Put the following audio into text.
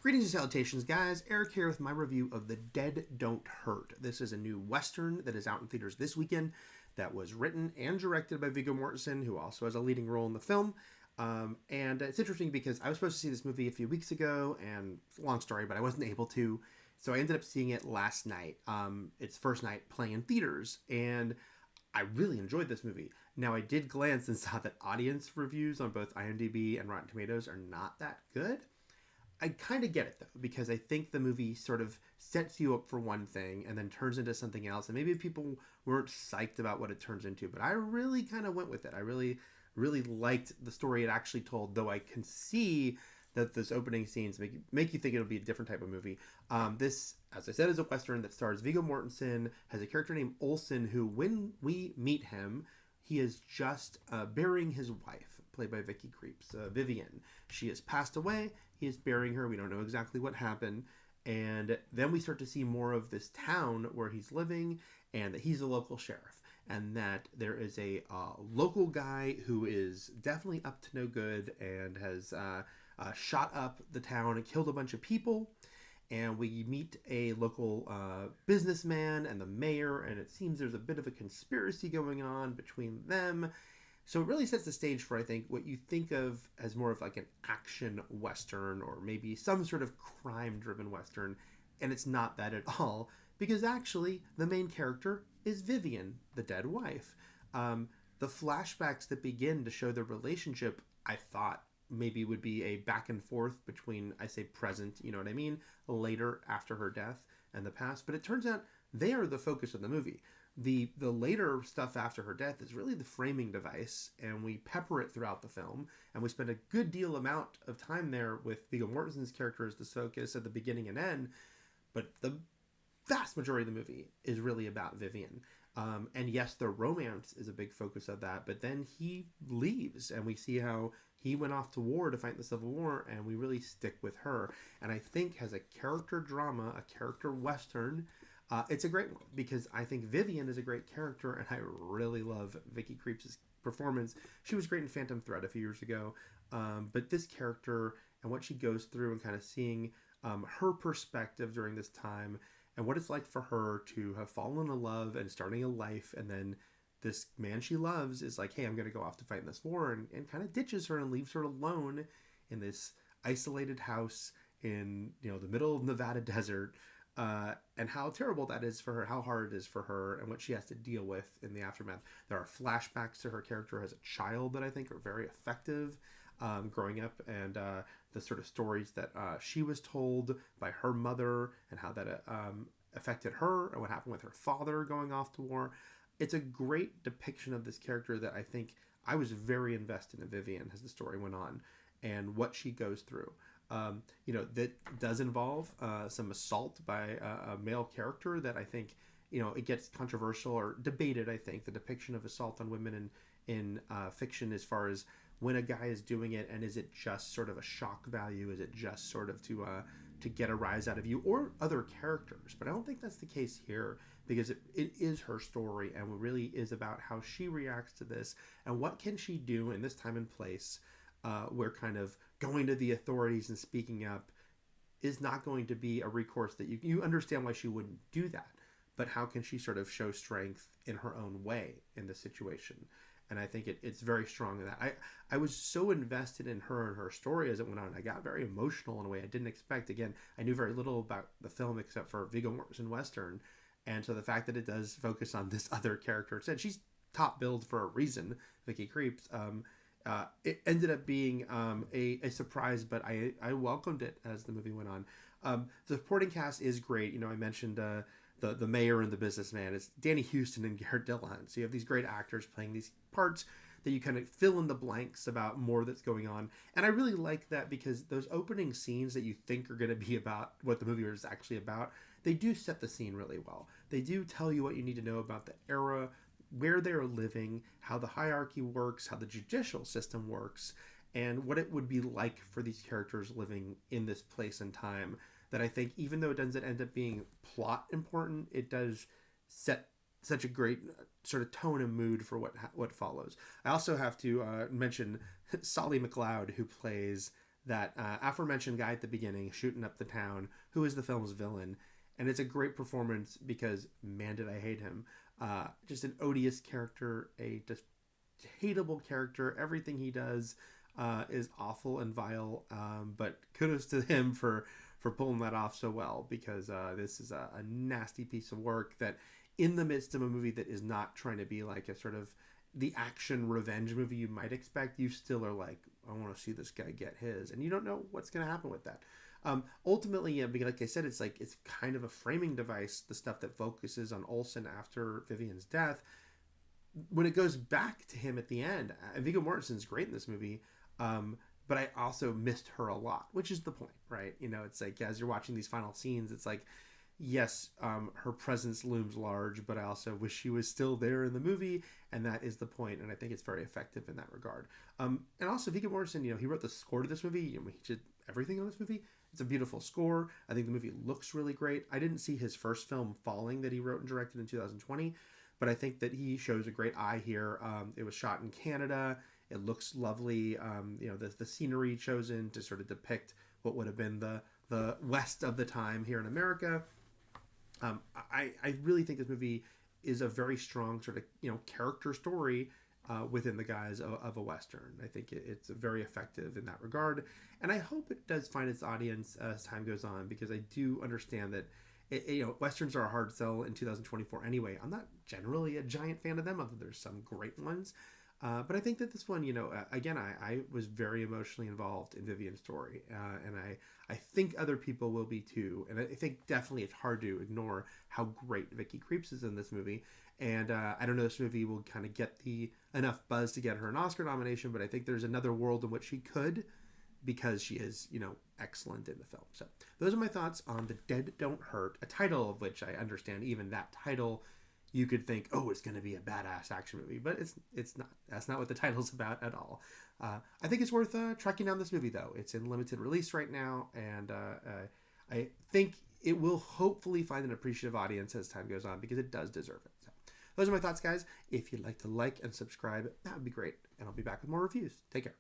Greetings and salutations, guys. Eric here with my review of The Dead Don't Hurt. This is a new Western that is out in theaters this weekend that was written and directed by Viggo Mortensen, who also has a leading role in the film. And it's interesting because I was supposed to see this movie a few weeks ago, and long story, but I wasn't able to. So I ended up seeing it last night. Its first night playing in theaters, and I really enjoyed this movie. Now, I did glance and saw that audience reviews on both IMDb and Rotten Tomatoes are not that good. I kind of get it though, because I think the movie sort of sets you up for one thing and then turns into something else. And maybe people weren't psyched about what it turns into, but I really kind of went with it. I really, really liked the story it actually told, though I can see that those opening scenes make you think it'll be a different type of movie. This, as I said, is a Western that stars Viggo Mortensen, has a character named Olsen, who, when we meet him, he is just burying his wife, played by Vicky Krieps, Vivian. She has passed away. He is burying her. We don't know exactly what happened. And then we start to see more of this town where he's living, and that he's a local sheriff. And that there is a local guy who is definitely up to no good and has shot up the town and killed a bunch of people. And we meet a local businessman and the mayor, and it seems there's a bit of a conspiracy going on between them. So it really sets the stage for, I think, what you think of as more of like an action Western or maybe some sort of crime-driven Western. And it's not that at all, because actually the main character is Vivian, the dead wife. The flashbacks that begin to show their relationship, I thought, maybe would be a back and forth between, I say present, you know what I mean, later after her death and the past. But it turns out they are the focus of the movie. The later stuff after her death is really the framing device, and we pepper it throughout the film, and we spend a good deal amount of time there with Viggo Mortensen's character as the focus at the beginning and end. But the vast majority of the movie is really about Vivian. And yes, the romance is a big focus of that, but then he leaves, and we see how he went off to war to fight the Civil War, and we really stick with her. And I think as a character drama, a character Western, it's a great one, because I think Vivian is a great character, and I really love Vicky Krieps' performance. She was great in Phantom Thread a few years ago, but this character and what she goes through and kind of seeing her perspective during this time and what it's like for her to have fallen in love and starting a life, and then this man she loves is like, hey, I'm going to go off to fight in this war, and kind of ditches her and leaves her alone in this isolated house in, you know, the middle of Nevada desert, and how terrible that is for her, how hard it is for her, and what she has to deal with in the aftermath. There are flashbacks to her character as a child that I think are very effective, growing up, and the sort of stories that she was told by her mother, and how that affected her, and what happened with her father going off to war. It's a great depiction of this character that I think I was very invested in Vivian as the story went on, and what she goes through. That does involve some assault by a male character that I think, it gets controversial or debated, I think, the depiction of assault on women in fiction, as far as when a guy is doing it, and is it just sort of a shock value? Is it just sort of to get a rise out of you or other characters? But I don't think that's the case here, because it is her story, and it really is about how she reacts to this, and what can she do in this time and place, where kind of going to the authorities and speaking up is not going to be a recourse that you understand why she wouldn't do that, but how can she sort of show strength in her own way in this situation? And I think it's very strong in that. I was so invested in her and her story as it went on. I got very emotional in a way I didn't expect. Again, I knew very little about the film except for Viggo Mortensen Western. And so the fact that it does focus on this other character, said she's top billed for a reason, Vicky Krieps, it ended up being a surprise, but I welcomed it as the movie went on. The supporting cast is great. I mentioned the mayor and the businessman. It's Danny Houston and Garrett Dillahunt. So you have these great actors playing these parts that you kind of fill in the blanks about more that's going on. And I really like that, because those opening scenes that you think are going to be about what the movie is actually about, they do set the scene really well. They do tell you what you need to know about the era, where they're living, how the hierarchy works, how the judicial system works, and what it would be like for these characters living in this place and time. That I think, even though it doesn't end up being plot important, it does set such a great sort of tone and mood for what follows. I also have to mention Solly McLeod, who plays that aforementioned guy at the beginning shooting up the town, who is the film's villain. And it's a great performance because, man, did I hate him. Just an odious character, a just hateable character. Everything he does is awful and vile. But kudos to him for pulling that off so well, because this is a nasty piece of work that, in the midst of a movie that is not trying to be like a sort of the action revenge movie you might expect, you still are like, I want to see this guy get his, and you don't know what's going to happen with that. Ultimately, yeah, because like I said, it's kind of a framing device, the stuff that focuses on Olsen after Vivian's death. When it goes back to him at the end, Viggo Mortensen's great in this movie, but I also missed her a lot, which is the point, right? You know, it's like, as you're watching these final scenes, it's like, yes, her presence looms large, but I also wish she was still there in the movie, and that is the point, and I think it's very effective in that regard. And also, Viggo Mortensen, he wrote the score to this movie. He did everything on this movie. It's a beautiful score. I think the movie looks really great. I didn't see his first film, Falling, that he wrote and directed in 2020, but I think that he shows a great eye here. It was shot in Canada. It looks lovely. The scenery chosen to sort of depict what would have been the West of the time here in America. I really think this movie is a very strong sort of character story within the guise of a Western. I think it's very effective in that regard, and I hope it does find its audience as time goes on, because I do understand that Westerns are a hard sell in 2024 anyway. I'm not generally a giant fan of them, although there's some great ones. But I think that this one, again, I was very emotionally involved in Vivian's story, and I think other people will be too. And I think definitely it's hard to ignore how great Vicky Krieps is in this movie. And I don't know if this movie will kind of get enough buzz to get her an Oscar nomination, but I think there's another world in which she could, because she is, excellent in the film. So those are my thoughts on The Dead Don't Hurt, a title of which I understand, even that title, you could think, oh, it's going to be a badass action movie, but it's not. That's not what the title's about at all. I think it's worth tracking down this movie, though. It's in limited release right now, and I think it will hopefully find an appreciative audience as time goes on, because it does deserve it. So those are my thoughts, guys. If you'd like to like and subscribe, that would be great, and I'll be back with more reviews. Take care.